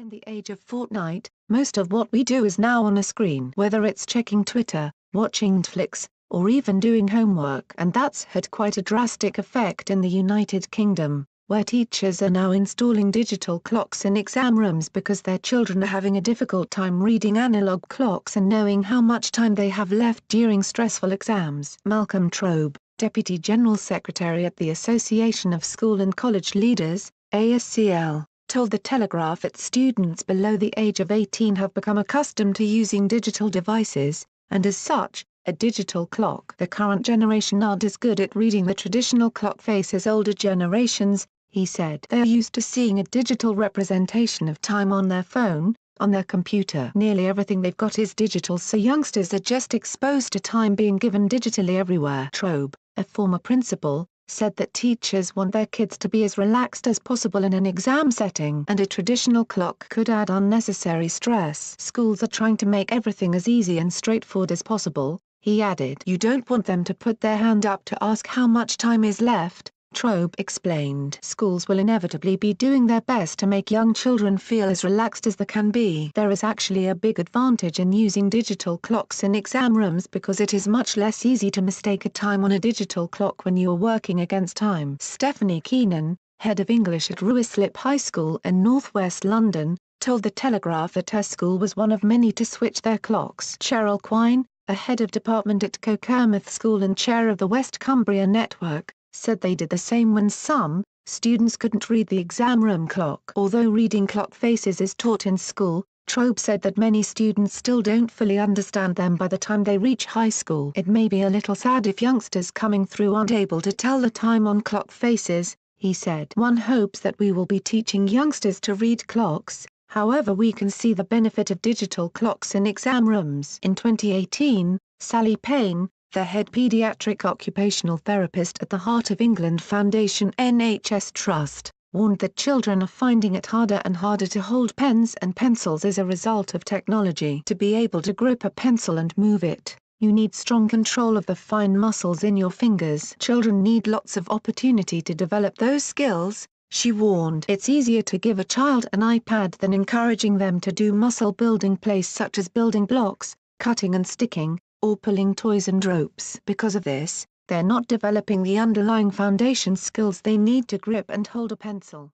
in the age of Fortnite, most of what we do is now on a screen. Whether it's checking Twitter, watching Netflix, or even doing homework. And that's had quite a drastic effect in the United Kingdom, where teachers are now installing digital clocks in exam rooms because their children are having a difficult time reading analog clocks and knowing how much time they have left during stressful exams. Malcolm Trobe, Deputy General Secretary at the Association of School and College Leaders, ASCL, told The Telegraph that students below the age of 18 have become accustomed to using digital devices, and as such, a digital clock. The current generation aren't as good at reading the traditional clock face as older generations, he said. They are used to seeing a digital representation of time on their phone, on their computer. Nearly everything they've got is digital, so youngsters are just exposed to time being given digitally everywhere. Trobe, a former principal, said that teachers want their kids to be as relaxed as possible in an exam setting, and a traditional clock could add unnecessary stress. Schools are trying to make everything as easy and straightforward as possible, he added. You don't want them to put their hand up to ask how much time is left, Trobe explained. Schools will inevitably be doing their best to make young children feel as relaxed as they can be. There is actually a big advantage in using digital clocks in exam rooms because it is much less easy to mistake a time on a digital clock when you are working against time. Stephanie Keenan, head of English at Ruislip High School in northwest London, told The Telegraph that her school was one of many to switch their clocks. Cheryl Quine, a head of department at Cokermouth School and chair of the West Cumbria Network, said they did the same when some students couldn't read the exam room clock. Although reading clock faces is taught in school, Trobe said that many students still don't fully understand them by the time they reach high school. It may be a little sad if youngsters coming through aren't able to tell the time on clock faces, he said. One hopes that we will be teaching youngsters to read clocks, however we can see the benefit of digital clocks in exam rooms. In 2018, Sally Payne, the head paediatric occupational therapist at the Heart of England Foundation NHS Trust, warned that children are finding it harder and harder to hold pens and pencils as a result of technology. To be able to grip a pencil and move it, you need strong control of the fine muscles in your fingers. Children need lots of opportunity to develop those skills, she warned. It's easier to give a child an iPad than encouraging them to do muscle-building plays such as building blocks, cutting and sticking, or pulling toys and ropes. Because of this, they're not developing the underlying foundation skills they need to grip and hold a pencil.